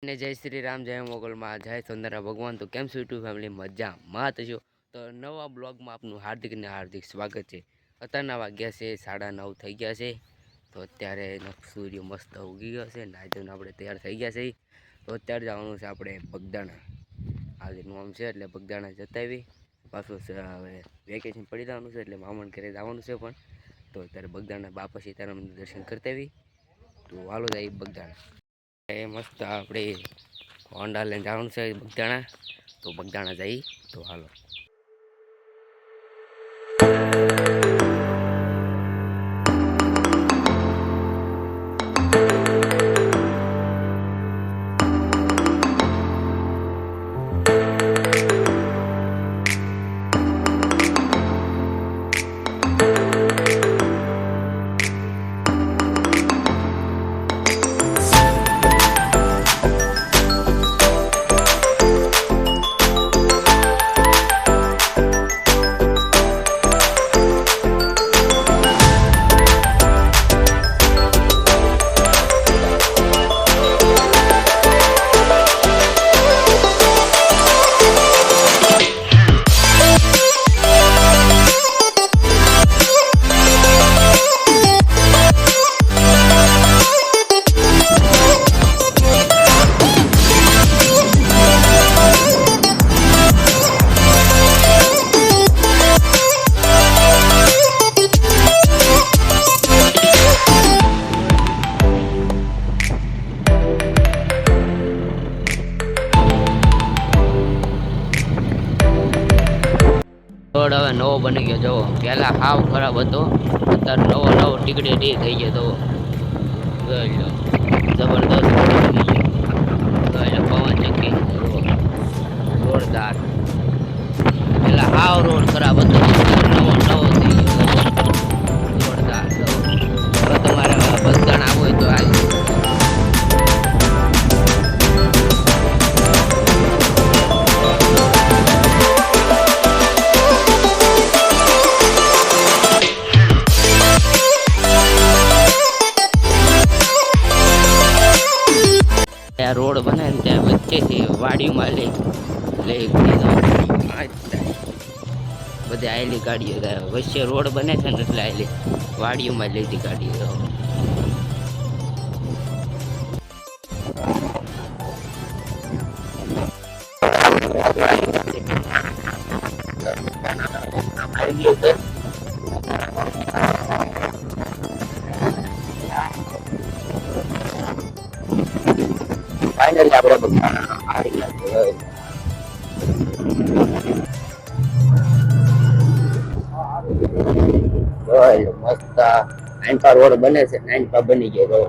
ને જય શ્રી રામ, જય મોગલમાં, જય સુંદરા ભગવાન. તો કેમ છો યુટ્યુબ ફેમિલી? મજામાં થશો તો નવા બ્લોગમાં આપનું હાર્દિક ને હાર્દિક સ્વાગત છે. અત્યારના વાગ્યા છે 9:30 થઈ ગયા છે. તો અત્યારે સૂર્ય મસ્ત ઉગી ગયો છે. નાઈ ધોઈને આપણે તૈયાર થઈ ગયા છે. તો અત્યારે જવાનું છે આપણે બગદાણા. આજે નોમ છે એટલે બગદાણા જતા આવી. પાછું હવે વેકેશન પડી જવાનું છે એટલે મામાને ઘરે જવાનું છે. પણ તો અત્યારે બગદાણા બાપા સીતારામના દર્શન કરતા આવી. તો હાલો જાય બગદાણા. એ મસ્ત આપણે હોન્ડા લઈને જવાનું છે બગદાણા. તો બગદાણા જઈ તો હાલો. રોડ હવે નવો બની ગયો જો. પહેલા હાવ ખરાબ હતો, અત્યારે નવો ટીકડી ટી થઈ ગયો. તો જબરદસ્ત પવન ચક્કી જોરદાર. પેલા હાવ રોડ ખરાબ હતો, નવો થઈ ગયો જોરદાર. હવે તમારે બગદાણા આવવું હોય તો આવી. રોડ બને ને ત્યાં વચ્ચેથી વાડીમાં લઈ બધી આવેલી ગાડીઓ વચ્ચે રોડ બને છે ને એટલે આવેલી વાડીઓમાં લીધી ગાડીઓ. ફાઇનલી આપણે બગદાણા આવી ગયા. મસ્ત નાનપા રોડ બને છે, નાનપા બની ગયો.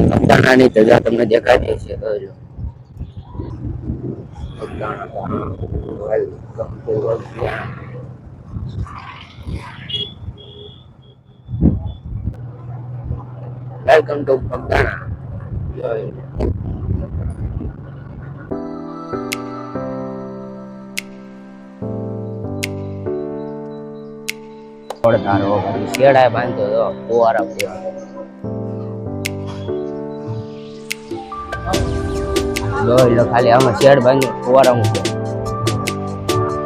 બગદાણાની ધજા તમને દેખાતી છે. Welcome to Bagdana. શેડાય બાંધ્યો તો ફુવારા ખાલી આમાં શેડ બાંધ્યો ફુવારા મૂક્યો.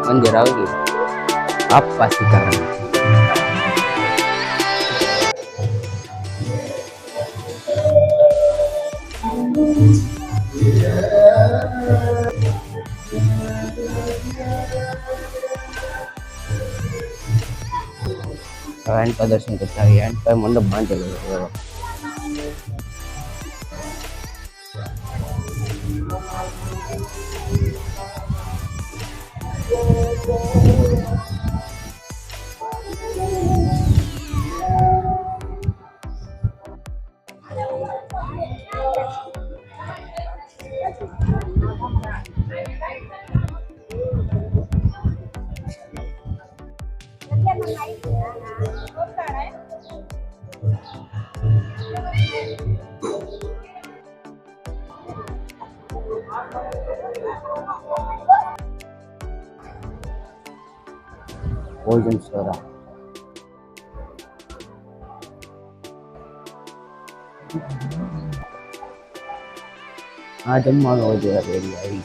મંદિર આવી ગયું આપવા સીતારામ. દર્શન કરતા મંડપ બાંધેલો. ભોજન સરા હા જમવાનો હજુ રેડી આવી.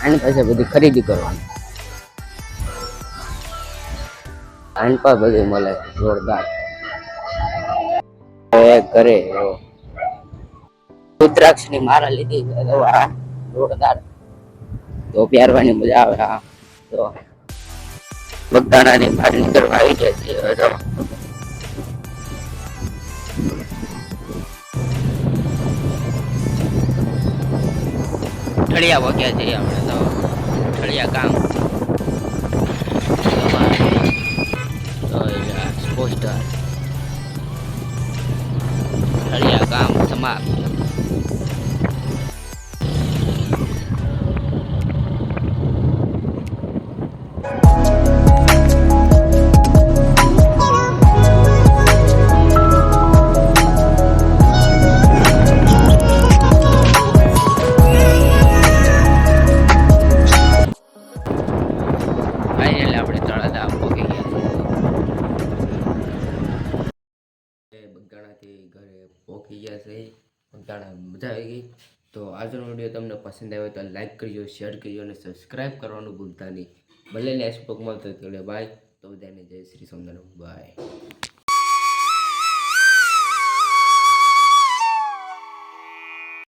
આની પાસે બધી ખરીદી કરવાની. આની પાસે બધું મળે જોરદાર. કરે રુદ્રાક્ષ ની મારા લીધી જોરદાર. તો પહેરવાની મજા આવે. હા તો બગદાણાની બાટલી કરવા આવી જાય છે હવે તો. ઠળિયા પહોંચ્યા છીએ આપણે તો. ઠળિયા ગામ પોસ્ટર ઠળિયા ગામ સમાપ્ત. ફાઇનલી આપણે તળાજા પહોંચી ગયા છીએ. બગદાણાથી ઘરે પહોંચી ગયા છે. બગદાણા મજા આવી ગઈ. તો આજનો વિડીયો તમને પસંદ આવ્યો તો લાઈક કરજો, શેર કરજો અને સબસ્ક્રાઈબ કરવાનું ભૂલતા નહીં. ભલે નેક્સ્ટ બ્લોગમાં મળતો બાય. તો બધાને જય શ્રી સોમનાથ. બાય.